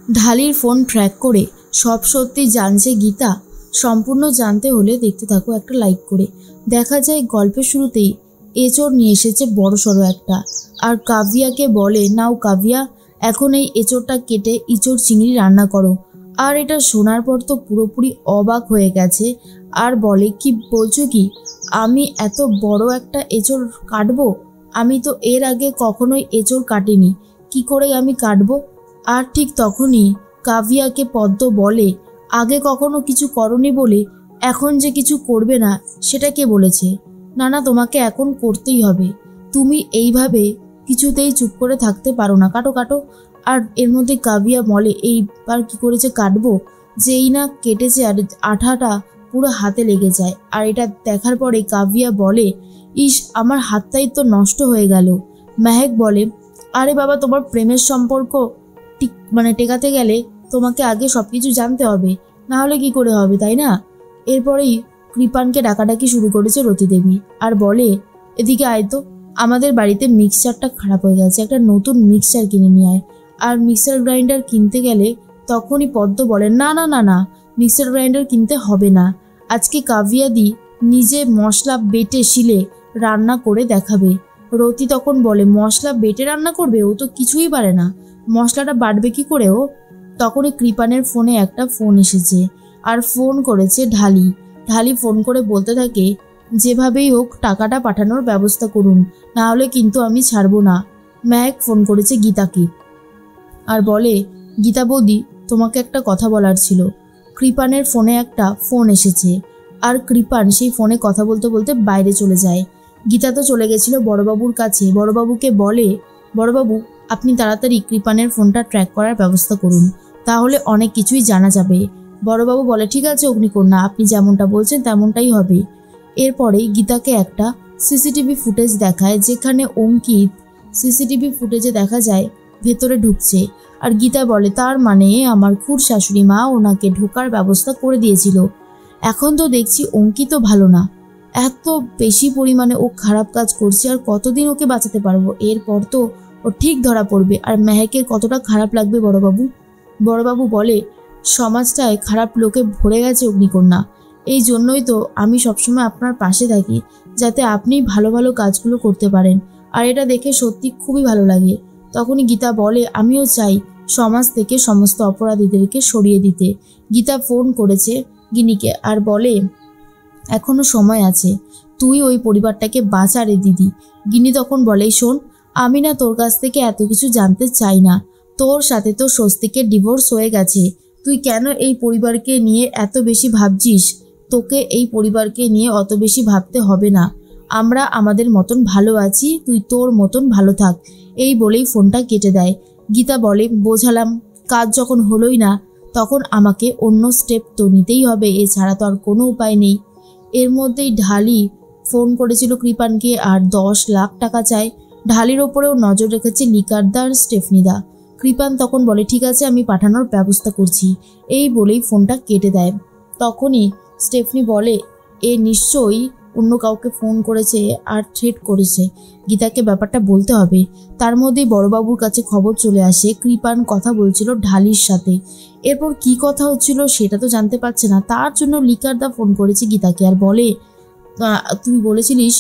ঢালির phone track করে সব সত্যি জানছে গীতা। সম্পূর্ণ জানতে হলে দেখতে থাকো একটা লাইক করে। দেখা যায় গল্পের শুরুতেই এঁচড় নিয়ে এসেছে বড়সড় একটা, আর কাভিয়াকে বলে, নাও কাভিয়া, এখন এই এঁচড়টা কেটে ইঁচড় চিংড়ি রান্না করো। আর এটা শোনার পর তো পুরোপুরি অবাক হয়ে গেছে, আর বলে, কি বলছো কি, আমি এত বড় একটা এঁচড় কাটবো? আমি তো এর আগে কখনোই এঁচড় কাটিনি, কি করে আমি কাটবো? আর ঠিক তখনই কাভিয়াকে পদ্ম বলে, আগে কখনো কিছু করনি বলে এখন যে কিছু করবে না সেটা কে বলেছে? না না, তোমাকে এখন করতেই হবে, তুমি এইভাবে কিছুতেই চুপ করে থাকতে পারো না, কাটো কাটো। আর এর মধ্যে কাভিয়া বলে, এইবার কি করেছে কাটবো, যেই না কেটেছে আর আঠাটা পুরো হাতে লেগে যায়। আর এটা দেখার পরে কাভিয়া বলে, ইস, আমার হাতটাই তো নষ্ট হয়ে গেল। মেহেক বলে, আরে বাবা, তোমার প্রেমের সম্পর্ক টেকাতে গেলে তোমাকে আগে সব কিছু জানতে হবে, না হলে কি করে হবে, তাই না? এরপরেই কৃপানকে ডাকাডাকি শুরু করেছে রতিদেবী, আর বলে, এদিকে আয় তো, আমাদের বাড়িতে মিক্সচারটা খারাপ হয়ে গেছে, একটা নতুন মিক্সচার কিনে নিয়ে আয়। আর মিক্সার গ্রাইন্ডার কিনতে গেলে তখনই পদ্ম বলে, না না না না, মিক্সার গ্রাইন্ডার কিনতে হবে না, আজকে কাভিয়াদি নিজে মশলা বেটে শিলে রান্না করে দেখাবে। রতি তখন বলে, মশলা বেটে রান্না করবে? ও তো কিছুই পারে না, মশলাটা বাটবে কি করে ও? তখনই কৃপানের ফোনে একটা ফোন এসেছে, আর ফোন করেছে ঢালি। ঢালি ফোন করে বলতে থাকে, যেভাবেই হোক টাকাটা পাঠানোর ব্যবস্থা করুন, না হলে কিন্তু আমি ছাড়বো না। মেহেক ফোন করেছে গীতাকে, আর বলে, গীতা বৌদি, তোমাকে একটা কথা বলার ছিল। কৃপানের ফোনে একটা ফোন এসেছে, আর কৃপান সেই ফোনে কথা বলতে বলতে বাইরে চলে যায়। গীতা তো চলে গেছিল বড়বাবুর কাছে। বড়বাবুকে বলে, বড়বাবু, আপনি তাড়াতাড়ি কৃপানের ফোনটা ট্র্যাক করার ব্যবস্থা করুন, তাহলে অনেক কিছুই জানা যাবে। বড়বাবু বলে, ঠিক আছে অগ্নিকন্যা, আপনি যেমনটা বলছেন তেমনটাই হবে। এরপরে গীতাকে একটা সিসিটিভি ফুটেজ দেখায়, যেখানে অঙ্কিত সিসিটিভি ফুটেজে দেখা যায় ভেতরে ঢুকছে। আর গীতা বলে, তার মানে আমার খুড় শাশুড়ি মা ওনাকে ঢোকার ব্যবস্থা করে দিয়েছিল। এখন তো দেখছি অঙ্কিতও ভালো না, এত বেশি পরিমাণে ও খারাপ কাজ করছে, আর কতদিন ওকে বাঁচাতে পারবো? এরপর তো ও ঠিক ধরা পড়বে। আর মেহেকের কতটা খারাপ লাগবে বড়বাবু। বড়বাবু বলে, সমাজটায় খারাপ লোকে ভরে গেছে অগ্নিকন্যা, এই জন্যই তো আমি সবসময় আপনার পাশে থাকি, যাতে আপনি ভালো ভালো কাজগুলো করতে পারেন। আর এটা দেখে সত্যি খুবই ভালো লাগে। তখনই গীতা বলে, আমিও চাই সমাজ থেকে সমস্ত অপরাধীদেরকে সরিয়ে দিতে। গীতা ফোন করেছে গিনিকে, আর বলে, এখনো সময় আছে, তুই ওই পরিবারটাকে বাঁচা রে দিদি। গিনি তখন বলে, শোন, আমি না তোর কাছ থেকে এত কিছু জানতে চাই না, তোর সাথে তো স্বস্তিকের ডিভোর্স হয়ে গেছে, তুই কেন এই পরিবারকে নিয়ে এত বেশি ভাবছিস? তোকে এই পরিবারকে নিয়ে অত বেশি ভাবতে হবে না, আমরা আমাদের মতন ভালো আছি, তুই তোর মতন ভালো থাক। এই বলেই ফোনটা কেটে দেয়। গীতা বলে, বোঝালাম, কাজ যখন হলোই না তখন আমাকে অন্য স্টেপ তো নিতেই হবে, এছাড়া তো আর কোনো উপায় নেই। এর মধ্যেই ঢালি ফোন করেছিল কৃপানকে, আর 10 লাখ টাকা চায়। ঢালির ওপরেও নজর রেখেছে লিকারদা আর স্টেফনিদা। কৃপান তখন বলে, ঠিক আছে, আমি পাঠানোর ব্যবস্থা করছি। এই বলেই ফোনটা কেটে দেয়। তখনই স্টেফনি বলে, এ নিশ্চয়ই অন্য কাউকে ফোন করেছে আর থ্রেট করেছে, গীতাকে ব্যাপারটা বলতে হবে। তার মধ্যেই বড়বাবুর কাছে খবর চলে আসে, কৃপান কথা বলছিল ঢালির সাথে। এরপর কি কথা হচ্ছিল সেটা তো জানতে পারছে না, তার জন্য লিকারদা ফোন করেছে গীতাকে, আর বলে, তুই বলেছিলিস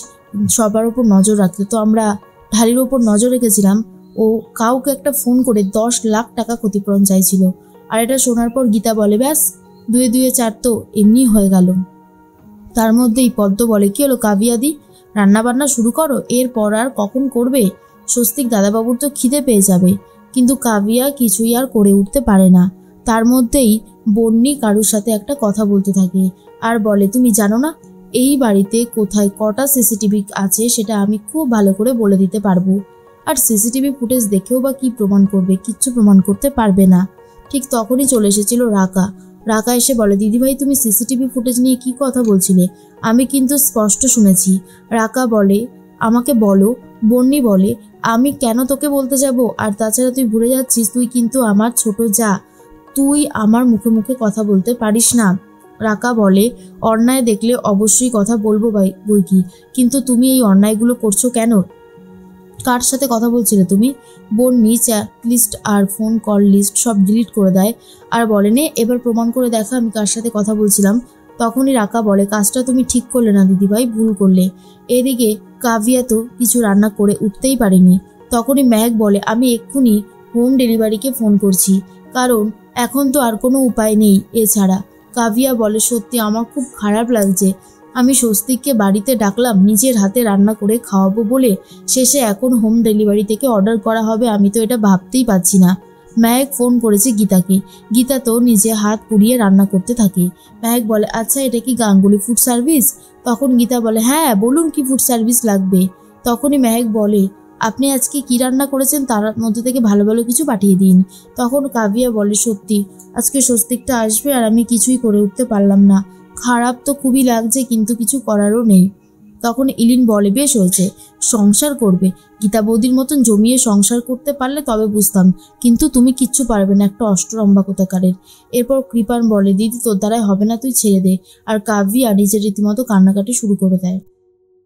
সবার ওপর নজর রাখতে, তো আমরা ঢালির ওপর নজর রেখেছিলাম, ও কাউকে একটা ফোন করে 10 লাখ টাকা ক্ষতিপূরণ চাইছিল। আর এটা শোনার পর গীতা বলে, ব্যাস, 2 2 4 তো এমনি হয়ে গেল। তার মধ্যেই পদ্ম বলে, কি হলো কাভিয়াদি, রান্না বান্না শুরু করো, এরপর আর কখন করবে? স্বস্তিক দাদাবাবুর তো খিদে পেয়ে যাবে। কিন্তু কাভিয়া কিছুই আর করে উঠতে পারে না। তার মধ্যেই বন্নি কারুর সাথে একটা কথা বলতে থাকে, আর বলে, তুমি জানো না এই বাড়িতে কোথায় কটা সিসিটিভি আছে, সেটা আমি খুব ভালো করে বলে দিতে পারবো। আর সিসিটিভি ফুটেজ দেখেও বা কি প্রমাণ করবে? কিচ্ছু প্রমাণ করতে পারবে না। ঠিক তখনই চলে এসেছিল রাকা। রাকা এসে বলে, দিদিভাই, তুমি সিসিটিভি ফুটেজ নিয়ে কি কথা বলছিলে? আমি কিন্তু স্পষ্ট শুনেছি। রাকা বলে, আমাকে বলো। বন্নি বলে, আমি কেন তোকে বলতে যাব? আর তাছাড়া তুই ভুলে যাচ্ছিস, তুই কিন্তু আমার ছোট যা, তুই আমার মুখে মুখে কথা বলতে পারিস না। রাকা বলে, অন্যায় দেখলে অবশ্যই কথা বলবো বই কি, কিন্তু তুমি এই অন্যায়গুলো করছো কেন? কার সাথে কথা বলছিলে তুমি? বন্নি চ্যাট লিস্ট আর ফোন কল লিস্ট সব ডিলিট করে দেয় আর বলেনে এবার প্রমাণ করে দেখা আমি কার সাথে কথা বলছিলাম। তখনই রাকা বলে, কাজটা তুমি ঠিক করলে না দিদিভাই, ভুল করলে। এদিকে কাভিয়া তো কিছু রান্না করে উঠতেই পারেনি। তখনই মেহেক বলে, আমি এক্ষুনি হোম ডেলিভারিকে ফোন করছি, কারণ এখন তো আর কোনো উপায় নেই এছাড়া। কাভিয়া বলে, সত্যি আমার খুব খারাপ লাগছে। আমি স্বস্তিককে বাড়িতে ডাকলাম নিজের হাতে রান্না করে খাওয়াবো বলে, শেষে এখন হোম ডেলিভারি থেকে অর্ডার করা হবে। আমি তো এটা ভাবতেই পারছি না। মেহেক ফোন করেছে গীতাকে। গীতা তো নিজে হাত পুড়িয়ে রান্না করতে থাকে। মেহেক বলে, আচ্ছা এটা কি গাঙ্গুলি ফুড সার্ভিস? তখন গীতা বলে, হ্যাঁ বলুন কি ফুড সার্ভিস লাগবে। তখনই মেহেক বলে, আপনি আজকে কি রান্না করেছেন তার মধ্যে থেকে ভালো ভালো কিছু পাঠিয়ে দিন। তখন কাভিয়া বলে, সত্যি আজকে স্বস্তিকটা আসবে আর আমি কিছুই করে উঠতে পারলাম না। খারাপ তো খুবই লাগছে, কিন্তু কিছু করারও নেই। তখন ইলিন বলে, বেশ হয়েছে, সংসার করবে, গীতা বৌদির মতন জমিয়ে সংসার করতে পারলে তবে বুঝতাম, কিন্তু তুমি কিচ্ছু পারবে না, একটা অষ্টরম্ভা কোথাকারের। এরপর কৃপান বলে, দিদি তোর দ্বারাই হবে না, তুই ছেড়ে দে। আর কাভিয়া নিজের রীতিমতো কান্নাকাটি শুরু করে দেয়।